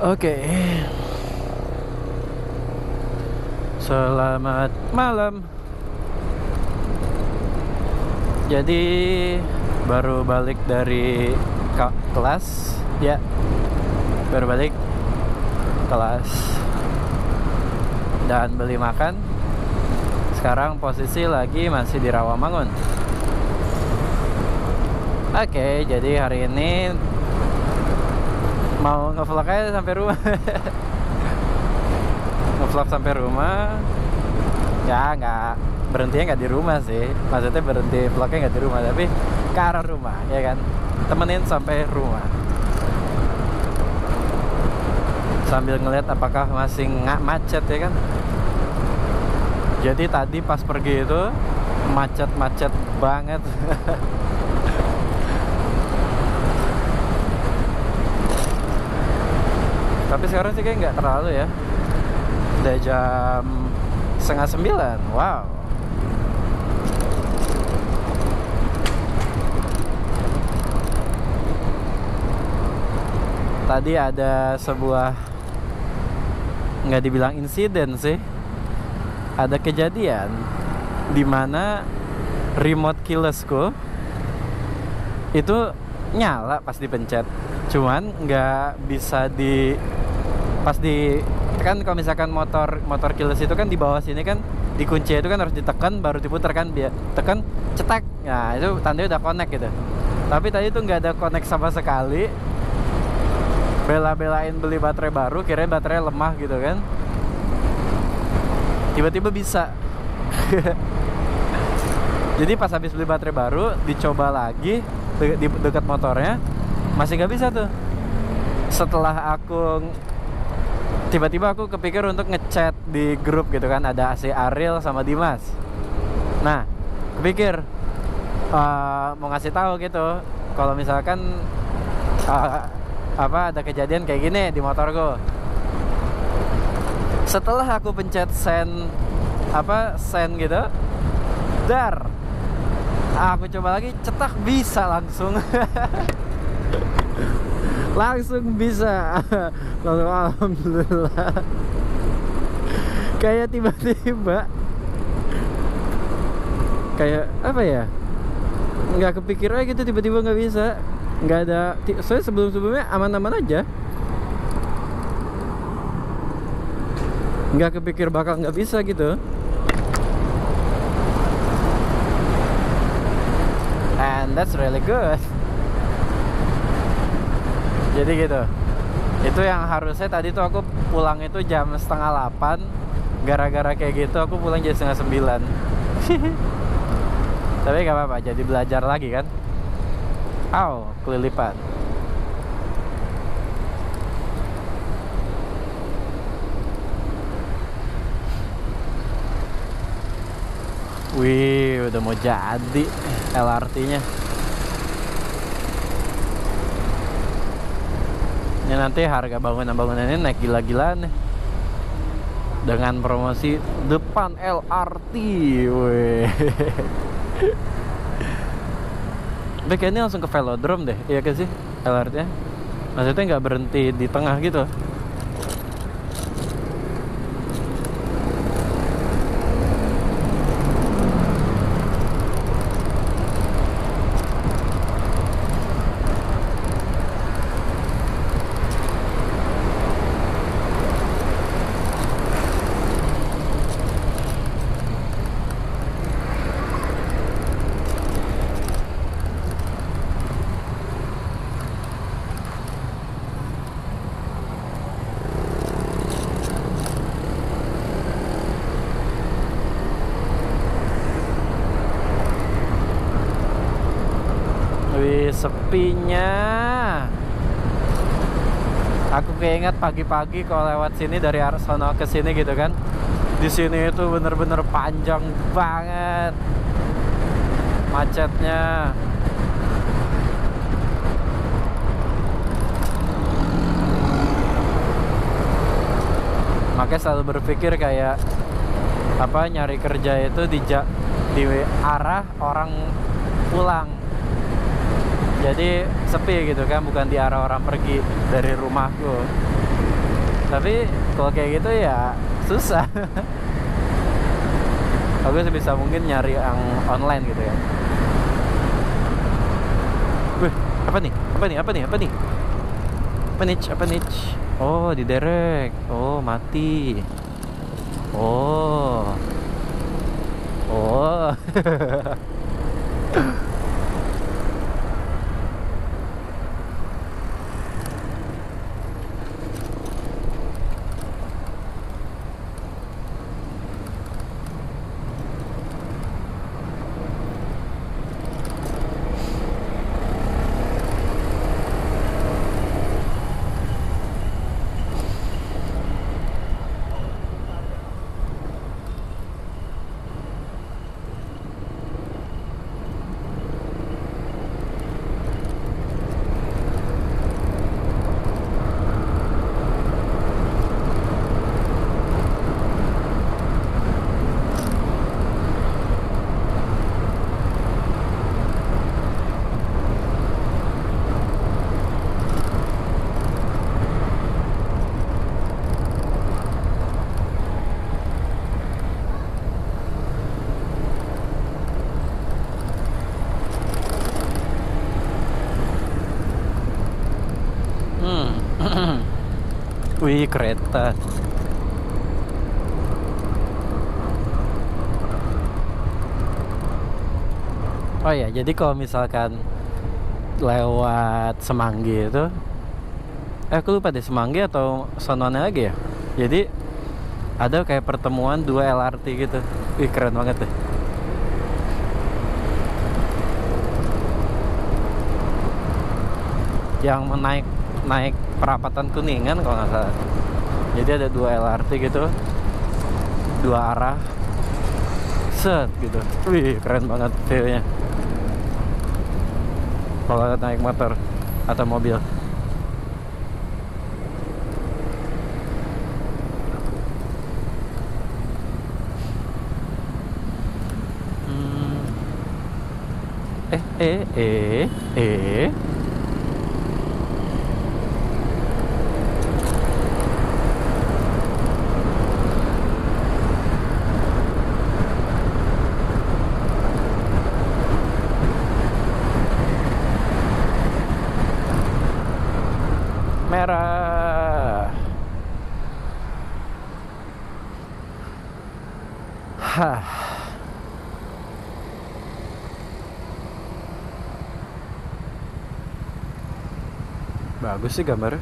Oke. Selamat malam. Jadi baru balik dari kelas ya. Baru balik kelas dan beli makan. Sekarang posisi lagi masih di Rawamangun. Oke, jadi hari ini mau ngevlog aja sampai rumah. Ngevlog sampai rumah. Ya nggak berhentinya nggak di rumah sih. Maksudnya berhenti vlognya nggak di rumah, tapi ke arah rumah, ya kan. Temenin sampai rumah. Sambil ngeliat apakah masih nggak macet, ya kan. Jadi tadi pas pergi itu macet-macet banget. Tapi sekarang sih kayak nggak terlalu ya. Udah jam 8:30. Wow. Tadi ada sebuah, nggak dibilang insiden sih, ada kejadian dimana remote keylessku itu nyala pas dipencet, cuman nggak bisa pas di kan. Kalau misalkan motor keyless itu kan di bawah sini kan dikunci, itu kan harus ditekan baru diputar kan, biar tekan cetak, nah itu tandanya udah connect gitu. Tapi tadi tuh nggak ada connect sama sekali. Bela-belain beli baterai baru, kirain baterai lemah gitu kan, tiba-tiba bisa. Jadi pas habis beli baterai baru, dicoba lagi di dekat motornya, masih nggak bisa tuh. Setelah tiba-tiba aku kepikir untuk ngechat di grup gitu kan, ada si Ariel sama Dimas. Nah, kepikir mau ngasih tahu gitu, kalau misalkan ada kejadian kayak gini di motorku. Setelah aku pencet send gitu, aku coba lagi, cetak, bisa langsung. Langsung bisa. Langsung alhamdulillah. Kayak tiba-tiba, kayak apa ya, nggak kepikir aja gitu, tiba-tiba nggak bisa. Nggak ada, soalnya sebelum-sebelumnya aman-aman aja. Nggak kepikir bakal nggak bisa gitu. And that's really good. Jadi gitu. Itu yang harusnya tadi tuh aku pulang itu jam 7:30. Gara-gara kayak gitu aku pulang jam 8:30. Tapi gak apa-apa, jadi belajar lagi kan. Kelilipan. Wih, udah mau jadi LRT-nya. Ini nanti harga bangunan-bangunan ini naik gila-gilaan nih. Dengan promosi depan LRT. Wih. Tapi kayaknya langsung ke velodrome deh, iya kan sih LRT-nya? Maksudnya nggak berhenti di tengah gitu. Sepinya. Aku keinget pagi-pagi kalau lewat sini dari arah sono ke sini gitu kan. Di sini itu bener-bener panjang banget macetnya. Makanya selalu berpikir kayak nyari kerja itu di arah orang pulang. Jadi sepi gitu kan, bukan di arah orang pergi dari rumahku. Tapi kalau kayak gitu ya susah. Aku sebisa mungkin nyari yang online gitu ya. Wih, apa nih? Apa nih? Apa nih? Apa nih? Apa nih? Apa nih? Oh, diderek. Oh, mati. Oh. Oh. Wih, kereta. Oh ya, jadi kalau misalkan lewat Semanggi itu, aku lupa deh Semanggi atau sononya lagi ya. Jadi ada kayak pertemuan dua LRT gitu. Wih, keren banget deh. Yang naik perapatan Kuningan kalau nggak salah. Jadi ada dua LRT gitu, dua arah, set gitu. Wih, keren banget view-nya kalau naik motor atau mobil. Eh. Merah. Hah. Bagus sih gambarnya.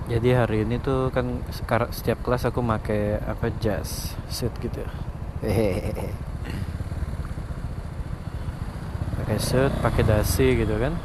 Jadi hari ini tuh kan setiap kelas aku pakai apa jas set gitu. Hehehe. Pakai set, pakai dasi gitu kan.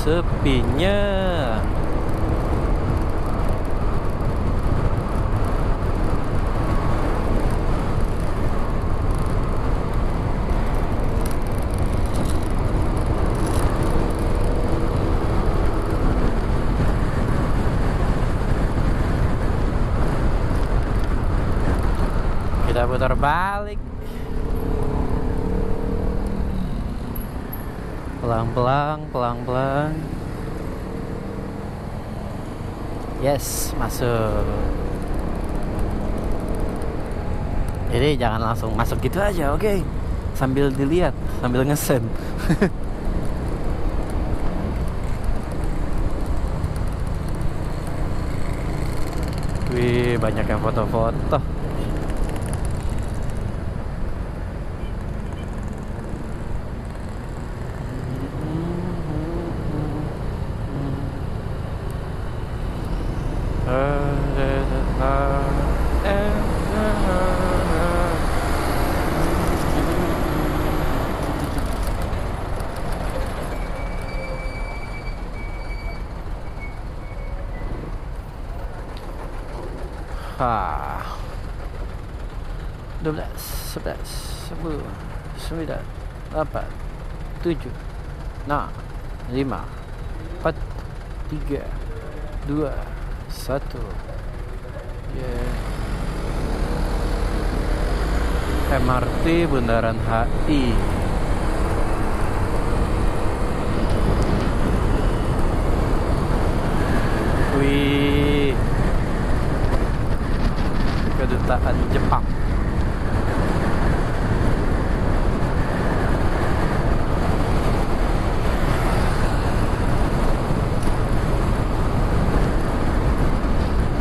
Sepinya. Kita putar balik. Pelan-pelan. Yes, masuk. Jadi jangan langsung masuk gitu aja, oke? Sambil dilihat, sambil ngesen. Wih, banyak yang foto-foto. Ah, 12, 11, 10, 9, 8, 7, 6, 5, 4, 3, 2, 1. Yeah. MRT Bundaran HI. Wih, kedutaan Jepang.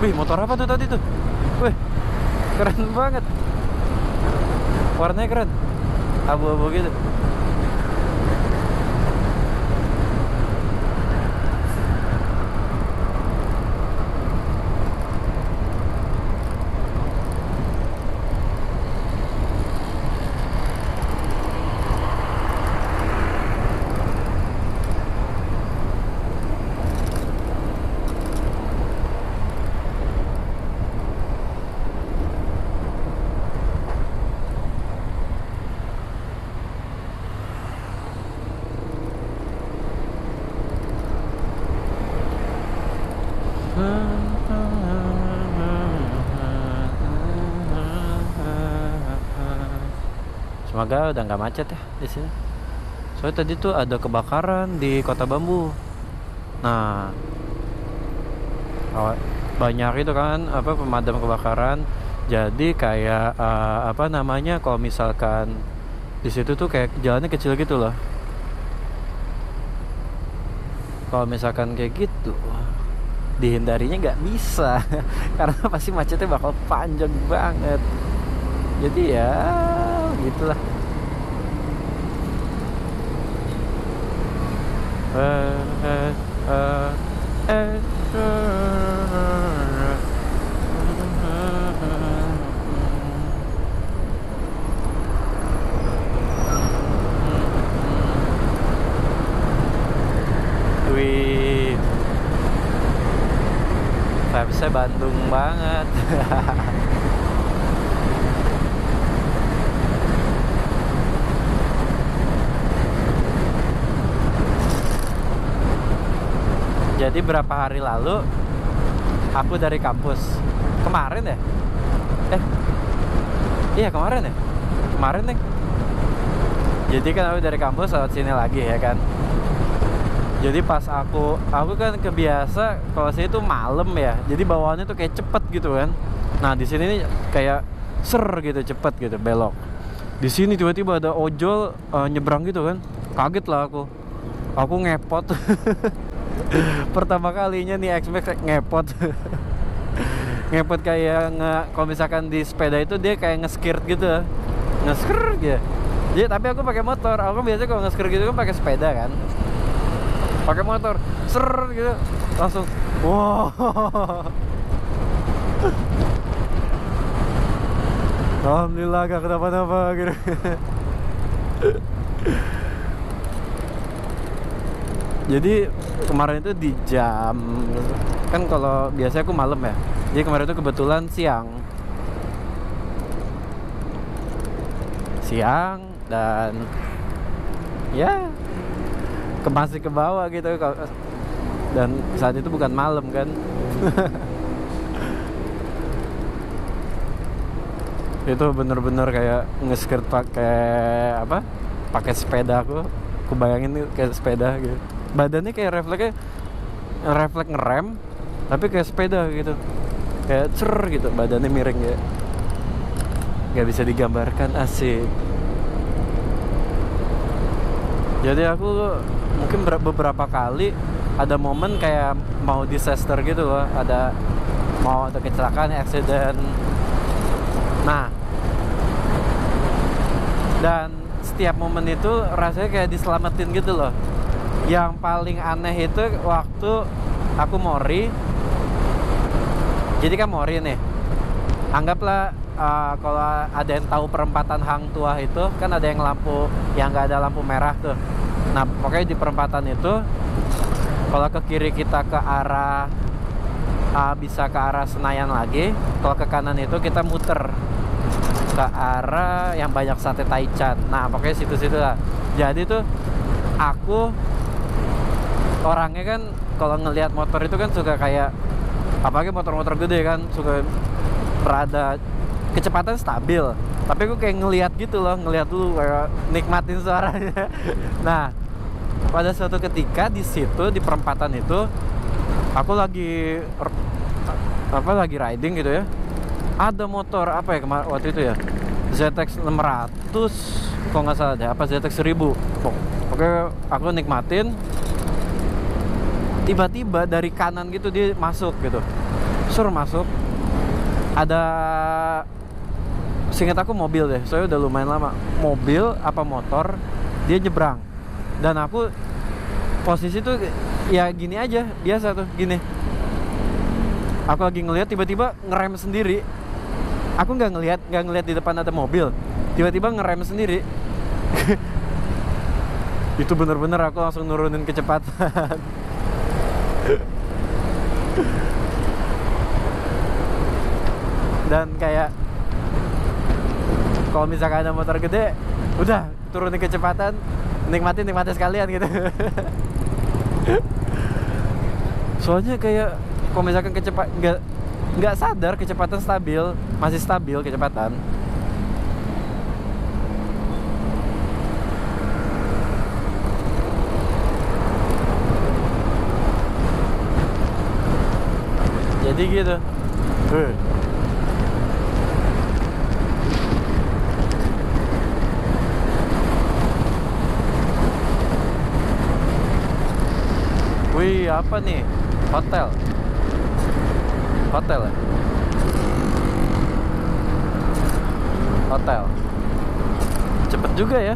Wih, motor apa tuh tadi tuh? Wih, keren banget. Warnanya keren, abu-abu gitu. Semoga udah nggak macet ya di sini. Soalnya tadi tuh ada kebakaran di Kota Bambu. Nah, banyak itu kan apa pemadam kebakaran. Jadi kayak apa namanya kalau misalkan di situ tuh kayak jalannya kecil gitu loh. Kalau misalkan kayak gitu dihindarinya nggak bisa karena pasti macetnya bakal panjang banget. Jadi ya gitulah. Wih, vibes-nya Bandung banget. Jadi berapa hari lalu aku dari kampus kemarin ya? Iya kemarin ya? Kemarin nih. Jadi kan aku dari kampus lewat sini lagi ya kan. Jadi pas aku kan kebiasa kalau sini tuh malam ya. Jadi bawaannya tuh kayak cepet gitu kan. Nah di sini nih kayak ser gitu cepet gitu belok. Di sini tiba-tiba ada ojol nyebrang gitu kan. Kaget lah aku ngepot. Pertama kalinya nih X-Max ngepot. Ngepot kayak kalau misalkan di sepeda itu dia kayak nge-skirt gitu, nge-skirt gitu. Jadi tapi aku pakai motor. Aku biasanya kalau nge-skirt gitu kan pakai sepeda kan, pakai motor, ser gitu, langsung, wow. Alhamdulillah gak kenapa-napa gitu. Jadi kemarin itu di jam, kan kalau biasanya aku malam ya, jadi kemarin itu kebetulan siang dan ya masih ke bawah gitu, dan saat itu bukan malam kan. Itu bener-bener kayak nge-skirt pakai apa, pakai sepeda. Aku bayangin nih kayak sepeda gitu, badannya kayak refleks ngerem tapi kayak sepeda gitu, kayak cer gitu, badannya miring ya, nggak bisa digambarkan, asik. Jadi aku mungkin beberapa kali ada momen kayak mau disaster gitu loh, mau ada kecelakaan, accident. Nah, dan setiap momen itu rasanya kayak diselamatin gitu loh. Yang paling aneh itu waktu aku mori. Jadi kan mori nih, anggaplah kalau ada yang tahu perempatan Hang Tuah itu kan ada yang lampu yang nggak ada lampu merah tuh. Nah pokoknya di perempatan itu, kalau ke kiri kita ke arah bisa ke arah Senayan lagi, kalau ke kanan itu kita muter ke arah yang banyak sate Taichan. Nah pokoknya situ-situ lah. Jadi tuh aku orangnya kan kalau ngelihat motor itu kan suka kayak, apalagi motor-motor gede kan, suka rada kecepatan stabil, tapi aku kayak ngelihat gitu loh, ngelihat dulu, kayak nikmatin suaranya. Nah pada suatu ketika di situ di perempatan itu aku lagi riding gitu ya, ada motor apa ya waktu itu ya, ZX 600 kalau nggak salah deh, apa ZX 1000. Oke, aku nikmatin, tiba-tiba dari kanan gitu dia masuk gitu, masuk, ada, seingat aku mobil deh, soalnya udah lumayan lama, mobil apa motor, dia nyebrang, dan aku posisi tuh ya gini aja, biasa tuh gini, aku lagi ngelihat tiba-tiba ngerem sendiri. Aku nggak ngelihat di depan ada mobil, tiba-tiba ngerem sendiri. Itu bener-bener aku langsung nurunin kecepatan. Dan kayak kalau misalkan ada motor gede, udah turunin kecepatan, nikmatin sekalian gitu. Soalnya kayak kalau misalkan nggak sadar kecepatan masih stabil kecepatan. Jadi gitu. Wih, apa nih? Hotel ya? Hotel. Cepet juga ya.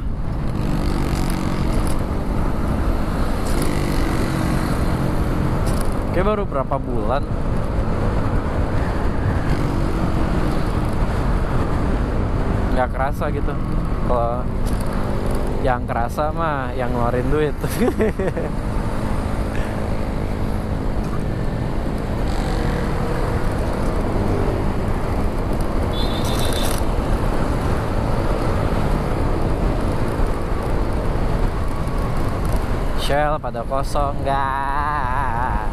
Kayak baru berapa bulan. Nggak kerasa gitu. Kalau yang kerasa mah yang ngeluarin duit. Shell pada kosong, enggak.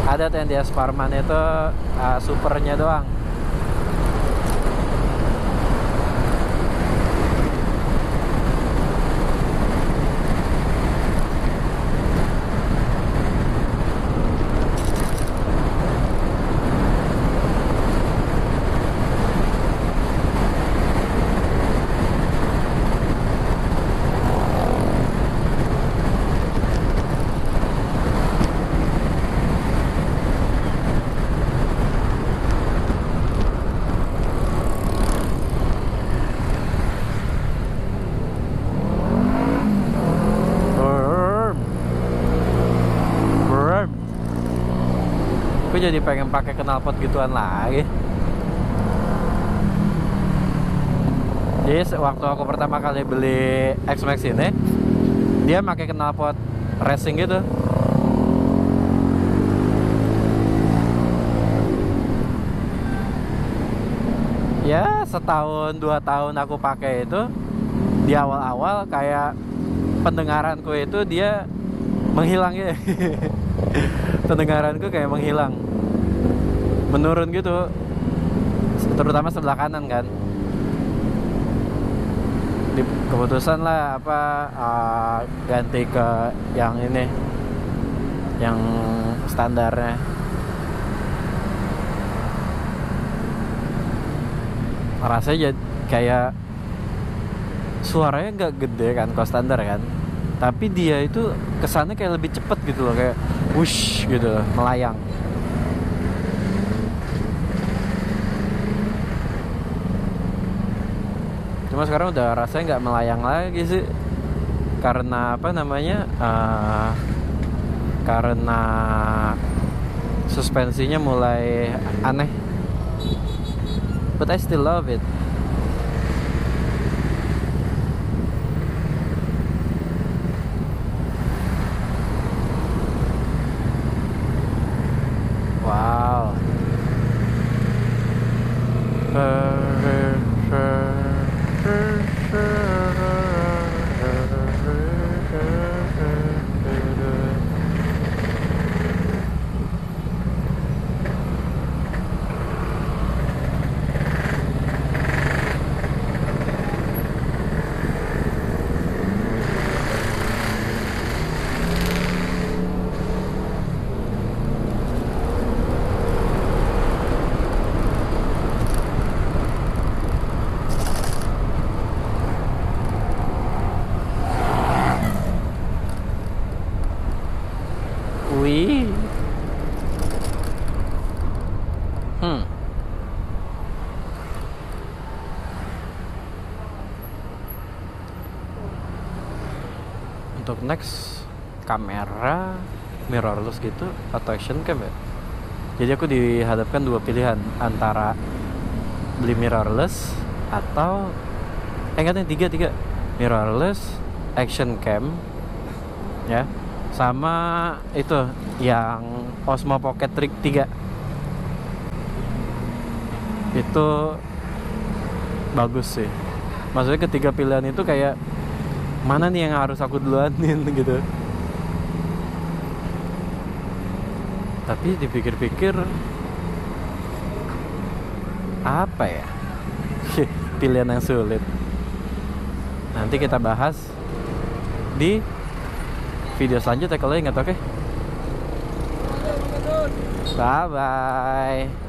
Ada tuh yang di Esparman itu supernya doang. Gue jadi pengen pakai knalpot gituan lagi. Jadi waktu aku pertama kali beli X-Max ini, dia pakai knalpot racing gitu. Ya setahun 2 tahun aku pakai itu, di awal-awal kayak pendengaranku itu dia menghilang ya. Pendengaranku kayak menghilang, menurun gitu, terutama sebelah kanan kan. Keputusan lah ganti ke yang ini, yang standarnya. Rasanya jadi kayak suaranya nggak gede kan kalau standar kan, tapi dia itu kesannya kayak lebih cepet gitu loh, kayak wush gitu loh, melayang. Cuma sekarang udah rasanya nggak melayang lagi sih, karena apa namanya, karena suspensinya mulai aneh. But I still love it. Wow. Wih. Untuk next, kamera mirrorless gitu atau action cam ya. Jadi aku dihadapkan dua pilihan, antara beli mirrorless atau katanya tiga mirrorless, action cam ya, sama itu yang Osmo Pocket Trick 3. Itu bagus sih. Maksudnya ketiga pilihan itu kayak mana nih yang harus aku duluanin gitu. Tapi dipikir-pikir apa ya? Pilihan yang sulit. Nanti kita bahas di video selanjutnya kalau ingat, oke? Bye bye.